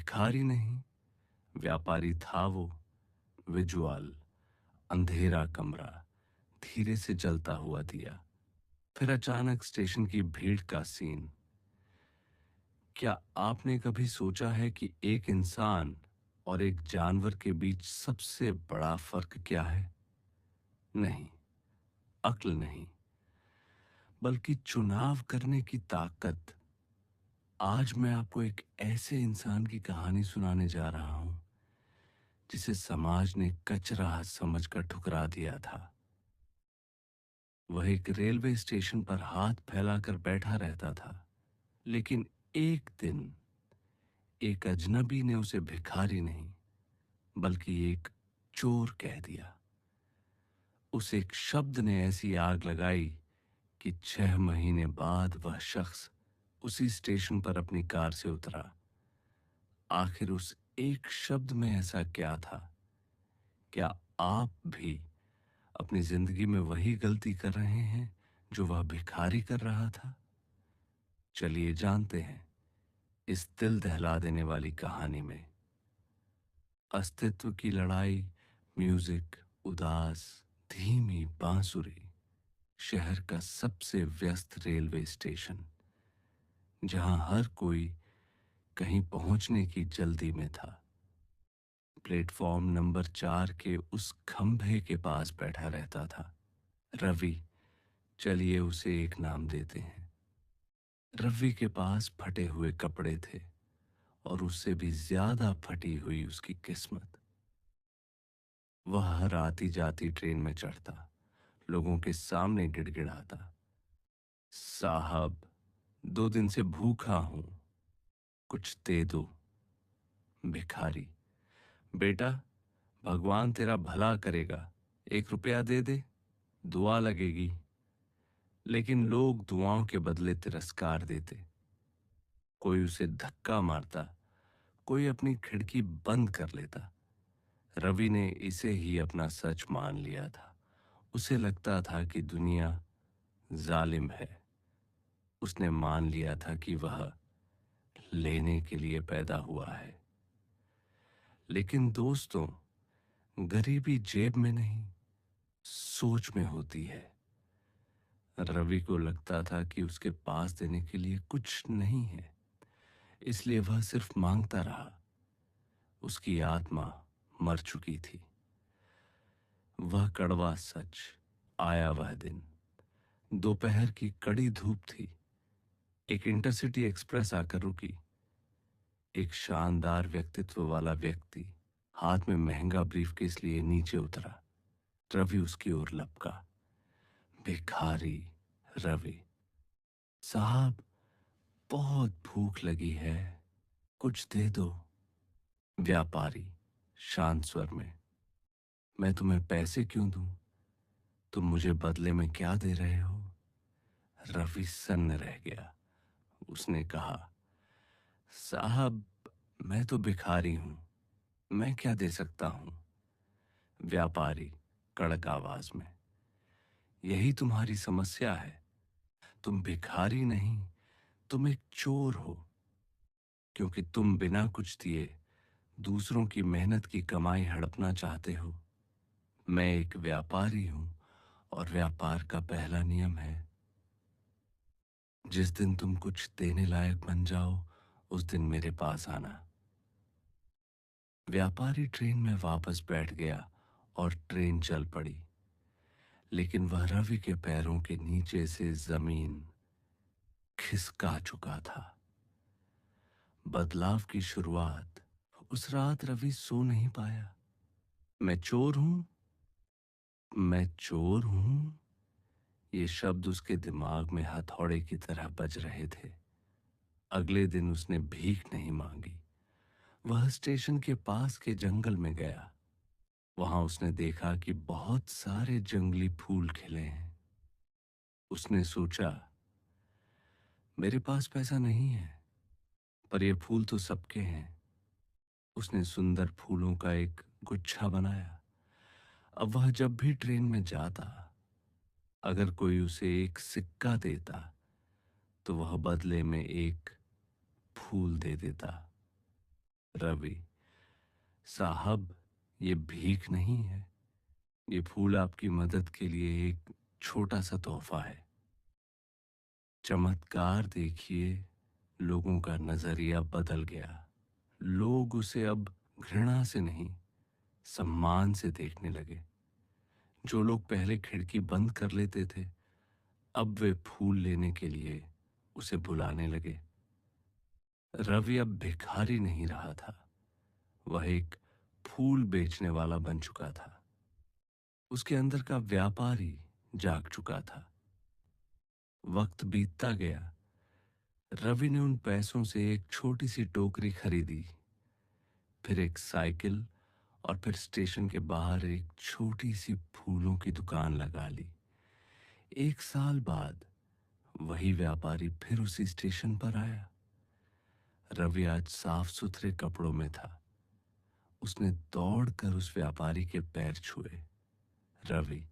भिखारी नहीं, व्यापारी था वो। विजुअल, अंधेरा कमरा, धीरे से जलता हुआ दिया। फिर अचानक स्टेशन की भीड़ का सीन। क्या आपने कभी सोचा है कि एक इंसान और एक जानवर के बीच सबसे बड़ा फर्क क्या है? नहीं, अक्ल नहीं, बल्कि चुनाव करने की ताकत। आज मैं आपको एक ऐसे इंसान की कहानी सुनाने जा रहा हूं जिसे समाज ने कचरा समझकर ठुकरा दिया था। वह एक रेलवे स्टेशन पर हाथ फैलाकर बैठा रहता था, लेकिन एक दिन एक अजनबी ने उसे भिखारी नहीं, बल्कि एक चोर कह दिया। उस एक शब्द ने ऐसी आग लगाई कि 6 महीने बाद वह शख्स उसी स्टेशन पर अपनी कार से उतरा। आखिर उस एक शब्द में ऐसा क्या था? क्या आप भी अपनी जिंदगी में वही गलती कर रहे हैं जो वह भिखारी कर रहा था? चलिए जानते हैं इस दिल दहला देने वाली कहानी में। अस्तित्व की लड़ाई, म्यूजिक, उदास, धीमी बांसुरी, शहर का सबसे व्यस्त रेलवे स्टेशन, जहां हर कोई कहीं पहुंचने की जल्दी में था। प्लेटफॉर्म नंबर 4 के उस खंभे के पास बैठा रहता था रवि। चलिए उसे एक नाम देते हैं। रवि के पास फटे हुए कपड़े थे और उससे भी ज्यादा फटी हुई उसकी किस्मत। वह हर आती जाती ट्रेन में चढ़ता, लोगों के सामने गिड़गिड़ाता, साहब, 2 दिन से भूखा हूं, कुछ दे दो। भिखारी: बेटा, भगवान तेरा भला करेगा, 1 रुपया दे दे, दुआ लगेगी। लेकिन लोग दुआओं के बदले तिरस्कार देते। कोई उसे धक्का मारता, कोई अपनी खिड़की बंद कर लेता। रवि ने इसे ही अपना सच मान लिया था। उसे लगता था कि दुनिया जालिम है। उसने मान लिया था कि वह लेने के लिए पैदा हुआ है। लेकिन दोस्तों, गरीबी जेब में नहीं, सोच में होती है। रवि को लगता था कि उसके पास देने के लिए कुछ नहीं है, इसलिए वह सिर्फ मांगता रहा। उसकी आत्मा मर चुकी थी। वह कड़वा सच। आया वह दिन। दोपहर की कड़ी धूप थी। एक इंटरसिटी एक्सप्रेस आकर रुकी। एक शानदार व्यक्तित्व वाला व्यक्ति हाथ में महंगा ब्रीफकेस लिए नीचे उतरा। रवि उसकी ओर लपका। भिखारी रवि: साहब, बहुत भूख लगी है, कुछ दे दो। व्यापारी शांत स्वर में: मैं तुम्हें पैसे क्यों दूं? तुम मुझे बदले में क्या दे रहे हो? रवि सन्न रह गया। उसने कहा, साहब, मैं तो भिखारी हूं, मैं क्या दे सकता हूं? व्यापारी कड़क आवाज में: यही तुम्हारी समस्या है। तुम भिखारी नहीं, तुम एक चोर हो, क्योंकि तुम बिना कुछ दिए दूसरों की मेहनत की कमाई हड़पना चाहते हो। मैं एक व्यापारी हूं, और व्यापार का पहला नियम है, जिस दिन तुम कुछ देने लायक बन जाओ, उस दिन मेरे पास आना। व्यापारी ट्रेन में वापस बैठ गया और ट्रेन चल पड़ी। लेकिन वह रवि के पैरों के नीचे से जमीन खिसका चुका था। बदलाव की शुरुआत। उस रात रवि सो नहीं पाया। मैं चोर हूं, मैं चोर हूं, ये शब्द उसके दिमाग में हथौड़े की तरह बज रहे थे। अगले दिन उसने भीख नहीं मांगी। वह स्टेशन के पास के जंगल में गया। वहां उसने देखा कि बहुत सारे जंगली फूल खिले हैं। उसने सोचा, मेरे पास पैसा नहीं है, पर ये फूल तो सबके हैं। उसने सुंदर फूलों का एक गुच्छा बनाया। अब वह जब भी ट्रेन में जाता, अगर कोई उसे एक सिक्का देता, तो वह बदले में एक फूल दे देता। रवि साहब, ये भीख नहीं है। ये फूल आपकी मदद के लिए एक छोटा सा तोहफा है। चमत्कार देखिए, लोगों का नजरिया बदल गया। लोग उसे अब घृणा से नहीं, सम्मान से देखने लगे। जो लोग पहले खिड़की बंद कर लेते थे, अब वे फूल लेने के लिए उसे बुलाने लगे। रवि अब भिखारी नहीं रहा था, वह एक फूल बेचने वाला बन चुका था। उसके अंदर का व्यापारी जाग चुका था। वक्त बीतता गया। रवि ने उन पैसों से एक छोटी सी टोकरी खरीदी, फिर एक साइकिल, और फिर स्टेशन के बाहर एक छोटी सी फूलों की दुकान लगा ली। 1 साल बाद वही व्यापारी फिर उसी स्टेशन पर आया। रवि आज साफ सुथरे कपड़ों में था। उसने दौड़कर उस व्यापारी के पैर छुए। रवि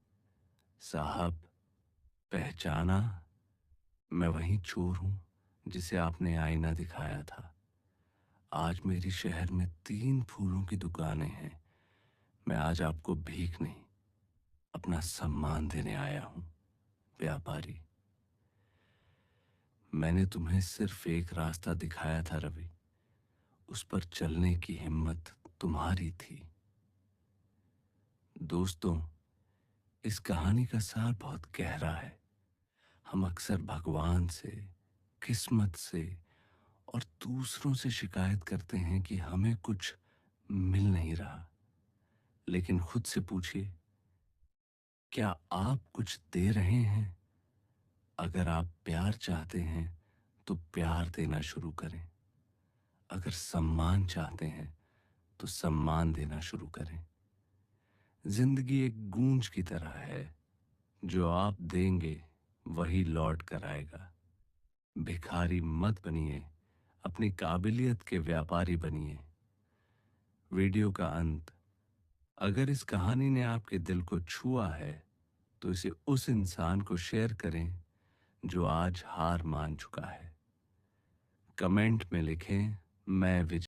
साहब, पहचाना? मैं वही चोर हूं जिसे आपने आईना दिखाया था। आज मेरी शहर में 3 फूलों की दुकानें हैं। मैं आज आपको भीख नहीं, अपना सम्मान देने आया हूं। व्यापारी, मैंने तुम्हें सिर्फ एक रास्ता दिखाया था रवि। उस पर चलने की हिम्मत तुम्हारी थी। दोस्तों, इस कहानी का सार बहुत गहरा है। हम अक्सर भगवान से, किस्मत से और दूसरों से शिकायत करते हैं कि हमें कुछ मिल नहीं रहा। लेकिन खुद से पूछिए, क्या आप कुछ दे रहे हैं? अगर आप प्यार चाहते हैं तो प्यार देना शुरू करें। अगर सम्मान चाहते हैं तो सम्मान देना शुरू करें। जिंदगी एक गूंज की तरह है, जो आप देंगे वही लौट कर आएगा। भिखारी मत बनिए, अपनी काबिलियत के व्यापारी बनिए। वीडियो का अंत। अगर इस कहानी ने आपके दिल को छुआ है तो इसे उस इंसान को शेयर करें जो आज हार मान चुका है। कमेंट में लिखें, मैं विजय।